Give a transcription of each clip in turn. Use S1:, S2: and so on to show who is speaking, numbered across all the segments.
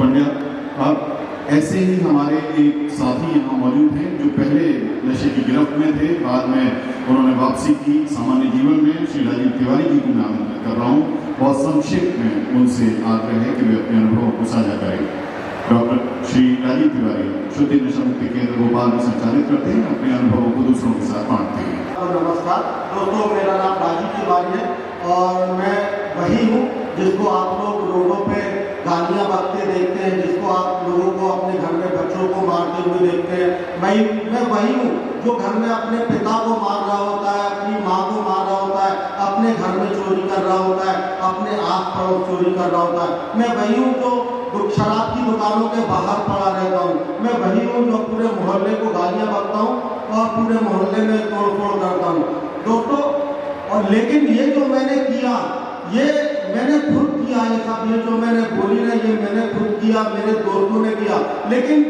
S1: पंड्या। अब ऐसे ही हमारे एक साथी यहाँ मौजूद हैं जो पहले नशे की गिरफ्त में थे, बाद में उन्होंने वापसी की सामान्य जीवन में। श्री राजीव तिवारी जी को मैं आमंत्रित कर रहा हूँ। बहुत संक्षिप्त में उनसे आग्रह है कि वे अपने अनुभवों को साझा करें। डॉक्टर श्री राजीव तिवारी शुद्धि नशा मुक्ति केंद्र भोपाल में संचालित करते हैं, अपने अनुभवों को दूसरों के साथ बांटते हैं।
S2: नमस्कार दोस्तों, मेरा नाम राजीव तिवारी है और मैं वही हूँ जिसको आप लोग रोडों पे गालियाँ बकते देखते हैं, जिसको आप लोगों को अपने घर में बच्चों को मारते हुए देखते हैं। मैं वही हूँ जो घर में अपने पिता को मार रहा होता है, अपनी माँ को मार रहा होता है, अपने घर में चोरी कर रहा होता है, अपने आस पड़ोस चोरी कर रहा होता है। मैं वही हूँ जो शराब की दुकानों के बाहर पड़ा रहता हूँ। मैं वही हूँ जो पूरे मोहल्ले को गालियाँ बकता हूँ और पूरे मोहल्ले में तोड़ फोड़ करता हूँ दोस्तों। और लेकिन ये जो मैंने किया, ये मैंने खुद किया, ये सब ये जो मैंने बोली ना, ये मैंने खुद किया, मेरे दोस्तों ने किया। लेकिन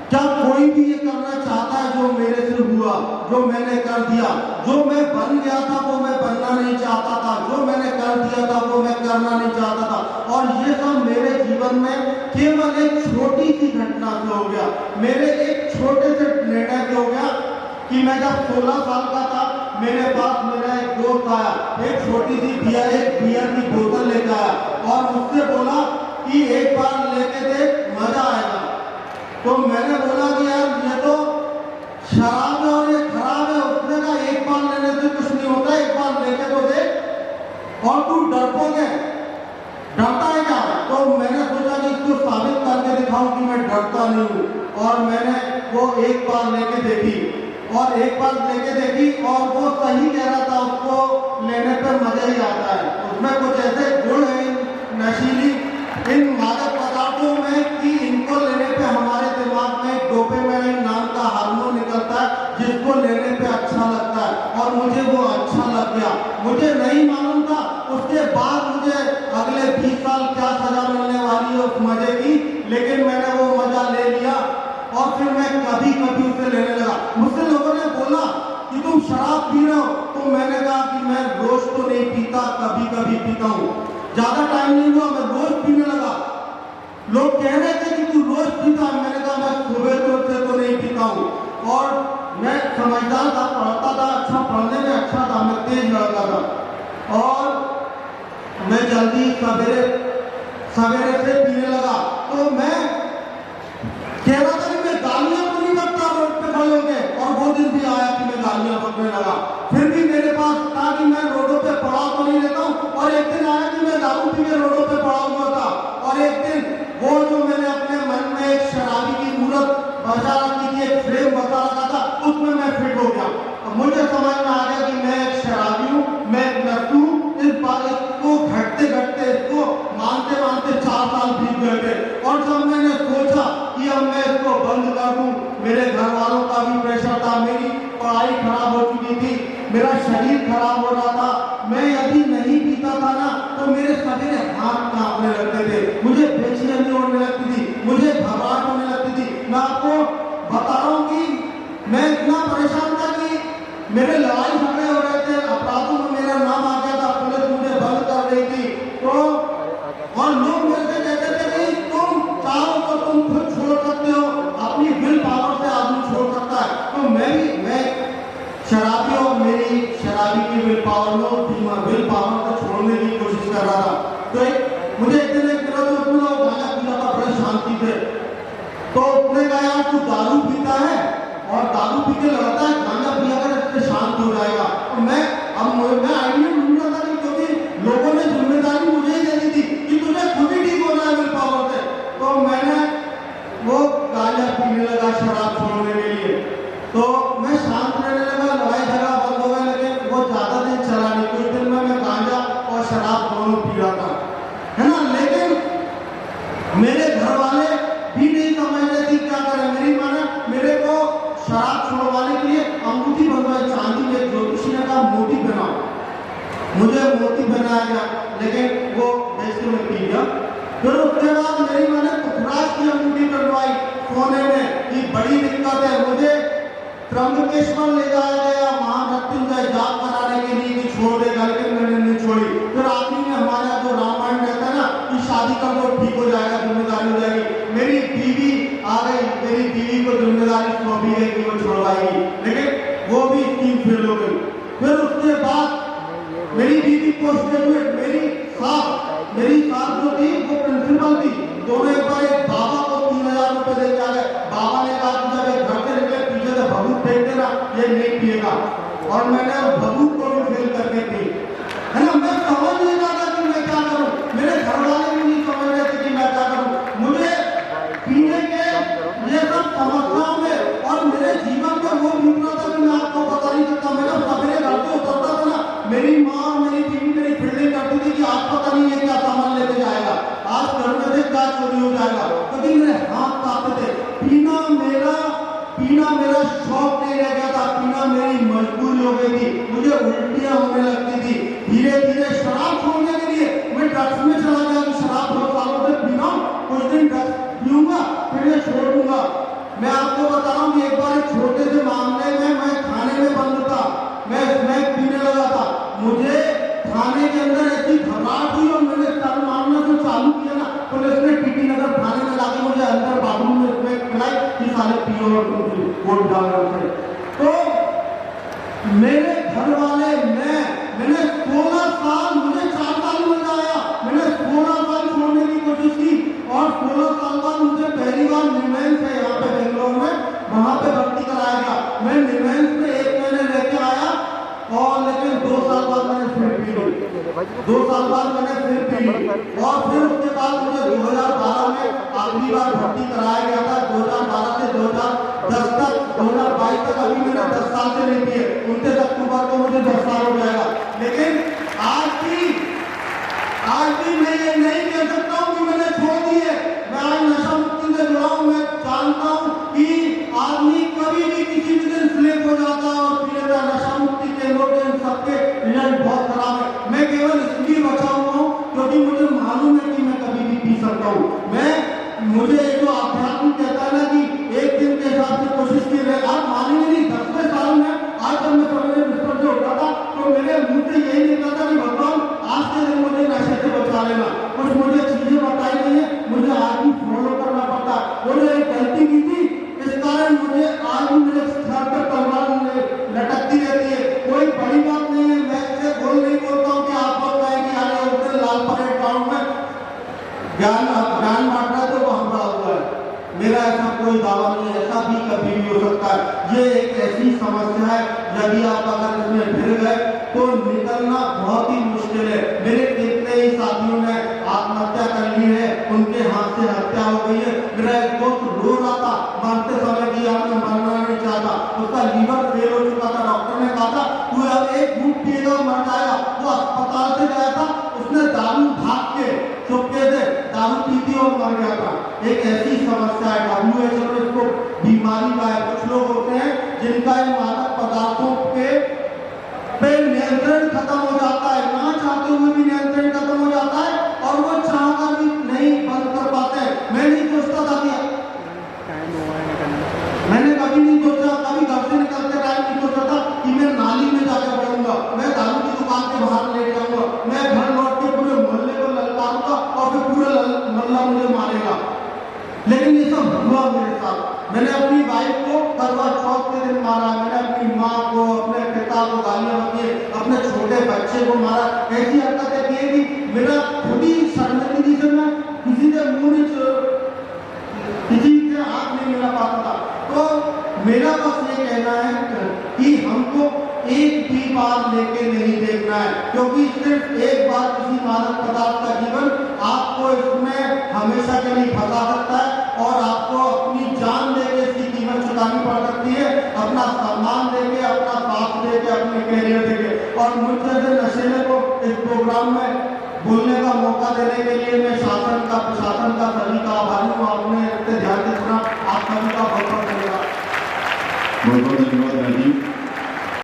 S2: क्या कोई भी ये करना चाहता है जो मेरे से हुआ, जो मैंने कर दिया? जो मैं बन गया था वो मैं बनना नहीं चाहता था, जो मैंने कर दिया था वो मैं करना नहीं चाहता था। और ये सब मेरे जीवन में केवल एक छोटी सी घटना से हो गया, मेरे एक छोटे से निर्णय से हो गया कि मैं जब 16 साल का था, मेरे पास मेरा एक दोस्त आया, एक छोटी सी बियर की बोतल लेकर आया और मुझसे बोला कि एक बार लेके देख, मजा आएगा। तो मैंने बोला कि यार ये तो शराब है और ये खराब है। उसने कहा एक बार लेने से कुछ नहीं होता, एक बार लेके तो देख। और तू डरपोगे, डरता है क्या? तो मैंने सोचा कि इसको साबित करके दिखाऊं कि मैं डरता नहीं हूँ। और मैंने वो एक बार लेके देखी और एक बार लेके देखी और वो सही कह रहा था, उसको लेने पर मजा ही आता है। उसमें कुछ ऐसे गुण है नशीली इन मादक पदार्थों में कि इनको लेने पे हमारे दिमाग में डोपामाइन नाम का हार्मोन निकलता है, जिसको लेने पे अच्छा लगता है। और मुझे वो अच्छा लग गया। मुझे नहीं मालूम था उसके बाद मुझे अगले 20 साल क्या सजा मिलने वाली है उस मजे की, लेकिन मैंने वो मजा ले लिया और फिर मैं कभी कभी उसे लेने लगा। मुझसे लोगों ने बोला कि तुम शराब पी रहे हो, तो मैंने कहा कि मैं रोज तो नहीं पीता, कभी कभी पीता हूँ। ज्यादा टाइम नहीं हुआ मैं रोज पीने लगा। लोग कह रहे थे कि तू रोज पीता है, मैंने कहा मैं सुबह से तो नहीं पीता हूँ। और मैं समझदार था, पढ़ता था, अच्छा पढ़ने में अच्छा था, मैं तेज लड़का था और मैं जल्दी सवेरे से पीने लगा। तो मैं कह रहा था कि मैं गालियां तो नहीं बकता रोड पे खड़े होके, और वो दिन भी आया कि मैं गालियां बकने लगा। फिर भी मेरे पास था कि मैं रोडों पे पड़ा तो नहीं रहता हूँ। और एक दिन आया कि मैं दारू पी के रोडों पे पड़ा हुआ था और एक दिन वो जो मैंने अपने मन में एक शराबी की मूर्त बचा रखी थी, एक फ्रेम बचा रखा था, उसमें मैं फिट हो गया। तो मुझे समझ में आ गया कि मैं एक शराबी हूँ, मैं एक नशू हूँ। इस बात को घटते इसको मानते 4 साल बीत गए थे। और जब मैंने सोचा कि अब मैं इसको बंद कर दूं, मेरे घर वालों का भी प्रेशर था, मेरी पढ़ाई खराब हो चुकी थी, मेरा शरीर खराब हो रहा था। मैं यदि नहीं पीता था ना तो मेरे सवेरे हाथ कांपने लगते थे, मुझे बेचैनी होने लगती थी, मुझे घबराहट होने लगती थी। मैं आपको बता रहा हूँ कि मैं इतना परेशान था कि मेरे लड़ाई झगड़े हो रहे थे, अपराधों में मेरा नाम आ गया था, पुलिस मुझे बंद कर रही थी। तो और लोग मेरे से कहते थे कि तुम चाहो तो तुम खुद छोड़ सकते हो, अपनी विल पावर से आदमी छोड़ सकता है। तो मैं शराबी और मेरी शराबी की विल पावर को छोड़ने की कोशिश कर रहा था। तो मुझे एक दिन एक दोस्त मिला, वो गांजा पीता था बड़े शांति से। तो उसने कहा यार तू दारू पीता है और दारू पी के लड़ता है, गांजा पिया कर इससे शांत हो जाएगा। और मैं आइडिया ढूंढ रहा था कि क्योंकि लोगों ने जिम्मेदारी मुझे ही दे दी थी कि तुझे खुद ही ठीक होना है विल पावर से। तो मैंने वो गांजा पीने लगा शराब छोड़ने के लिए। तो मैं शांत रहने लगा, लड़ाई झगड़ा बंद हो गया, लेकिन वो ज्यादा दिन चला नहीं। कुछ दिन में मैं गांजा और शराब दोनों पी रहा था, है ना। लेकिन मेरे घर वाले भी नहीं समझ रहे थे क्या करें। मेरी माँ ने मेरे को शराब छुड़वाने के लिए अंगूठी बनवाई चांदी में, ज्योतिषी ने कहा मोती बनाओ। मुझे मोती बनाया गया, लेकिन वो बेच के मैं पी गया। फिर उसके बाद मेरी माँ ने पुखराज की अंगूठी बनवाई सोने में कि बड़ी दिक्कत है। मुझे त्र्यंबकेश्वर ले जाया गया महामृत्युंजय जाप कराने के लिए कि छोड़ देगा, लेकिन मैंने नहीं छोड़ी। फिर आखिरी में हमारा जो रामायण रहता है ना कि शादी कर दो ठीक हो जाएगा, जिम्मेदारी ये नहीं पिएगा। और मैंने भभूत को भी फेल करके पी, है ना। मैं समझ नहीं रहा था कि मैं क्या करूं, मेरे घर वाले भी नहीं समझ रहे थे कि मैं क्या करूं। मुझे पीने के ये सब समस्याओं में और मेरे जीवन में वो बीत रहा था कि मैं आपको बता नहीं सकता। मैं जब सवेरे घर से उतरता था ना, मेरी माँ और मेरी बीवी मेरी फील्डिंग करती थी कि आज पता नहीं ये क्या सामान लेके जाएगा, आज घर में से क्या चोरी हो जाएगा। कभी मेरे हाथ कांपते थे। पीना मेरा शौक नहीं रह गया था, पीना मेरी मजबूरी हो गई थी। मुझे उल्टियां होने लगती थी। धीरे धीरे शराब छोड़ने के लिए मैं ड्रग्स में चला गया कि शराब बहुत सालों से पी रहा हूं, कुछ दिन ड्रग्स पीऊंगा फिर ये छोड़ दूंगा। मैं आपको बता रहा हूँ कि एक बार एक छोटे से मामले में मैं थाने में बंद था, मैं पीने लगा था। मुझे थाने के अंदर ऐसी घबराहट हुई और मैंने सर मारना जो चालू किया ना, पुलिस ने टीटी नगर थाने में लाके मुझे अंदर बाथरूम में खिलाई कि साले पियो और वोट डालो। तो मेरे घर वाले मैंने 16 साल, मुझे 4 साल मिल आया, मैंने 16 साल छोड़ने की कोशिश की और 16 साल बाद मुझे पहली बार निमेंस है यहाँ पे बेंगलोर में, वहां पे भर्ती कराया गया। मैं निमेंस में 1 महीने लेके आया और लेकिन 2 साल बाद मैंने फिर पी ली, 2 साल बाद मैंने फिर पी ली और फिर उसके बाद मुझे 2012 में आखिरी बार भर्ती कराया गया था। 2012 से 2010 तक, 2022 तक अभी मैंने 10 साल से नहीं पिए। 29 अक्टूबर को मुझे 10 साल हो जाएगा। लेकिन आज भी मैं ये नहीं कह सकता हूँ कि मैंने छोड़ दिए। मैं आज नशा मुक्ति से जुड़ा हूँ। मैं जानता हूँ कि आदमी कभी भी किसी भी दिन स्लिप हो जाता है और पी लेता है। नशा मुक्ति केंद्रों के इन सबके रिजल्ट बहुत खराब है। मैं केवल इसलिए बचा हुआ हूँ क्योंकि मुझे मालूम है कि मैं कभी भी पी सकता हूँ। मुझे एक जो अध्यात्म कहता है ना कि एक दिन के हिसाब से कोशिश की रहे। आप मानेंगे नहीं, 10वें साल में आज जब मैं सवेरे बिस्तर से उठा था तो मेरे मुंह से यही निकला था कि भगवान आज के दिन मुझे नशे से बचा लेना। कुछ मुझे चीजें बताई गई है, मुझे आज भी फॉलो करना पड़ता है। मैंने एक गलती की थी, इस कारण मुझे आज भी मेरे सर पर तलवार लटकती रहती है। कोई बड़ी बात नहीं है, मैं इसे बोल नहीं बोलता हूँ कि आप लोग कहें कि अरे उस दिन लाल परेड ग्राउंड में ज्ञान बांट रहा तो वो हमरा हुआ है। मेरा ऐसा कोई दावा नहीं है, ऐसा भी कभी भी हो सकता है। ये एक ऐसी समस्या है, यदि आप अगर इसमें फिर गए तो निकलना बहुत ही मुश्किल है। मेरे कितने ही साथियों ने आत्महत्या कर ली है, उनके हाथ से हत्या हो गई है। मेरा एक दोस्त रो रहा था मरते समय कि यार मैं मरना नहीं चाहता, उसका लीवर फेल हो चुका था। डॉक्टर ने कहा था तू अब एक घूंट पिएगा मर जाएगा। वो अस्पताल से गया था, उसने दारू भाग के चुपके से दारू पीती और मर गया था। एक ऐसी समस्या है, WHO ने इसको बीमारी का है। कुछ लोग होते हैं जिनका इन मादक पदार्थों पे नियंत्रण खत्म हो जाता है, ना चाहते हुए भी नियंत्रण खत्म हो जाता है और वो चाहकर भी नहीं बंद कर पाते हैं। मैं नहीं सोचता था कि मैंने कभी नहीं सोचा, कभी घर से निकलते टाइम नहीं सोचा था कि मैं नाली में जाकर पड़ूंगा, मैं दारू की दुकान के बाहर ले जाऊंगा, मैं घर लौट के पूरे मोहल्ले को ललकारूंगा और फिर पूरा मोहल्ला मुझे मारेगा। लेकिन ये सब हुआ मेरे साथ। मैंने अपनी वाइफ को करवा चौथ के दिन मारा, मैंने अपनी माँ को, अपने पिता को गालियां दी, अपने छोटे बच्चे को मारा। ऐसी हरकतें की कि मेरा खुद ही शर्मिंदगी से मैं किसी से मुंह नहीं, किसी से हाथ नहीं मिला पाता था। तो मेरा बस ये कहना है कि हमको एक भी बार लेके नहीं देखना है, क्योंकि सिर्फ एक बार किसी मादक पदार्थ का जीवन आपको इसमें हमेशा के लिए फंसा सकता है और आपको अपनी जान देके इसकी कीमत चुकानी पड़ सकती है, अपना सम्मान देके, अपना साथ देके, अपने कैरियर देके। और मुझसे से नशेले को इस प्रोग्राम में बोलने का मौका देने के लिए मैं शासन का, प्रशासन का सभी का आभारी हूँ। आपने इतने ध्यान से सुना, आप सभी का बहुत बहुत धन्यवाद।
S1: बहुत बहुत धन्यवाद राजीव।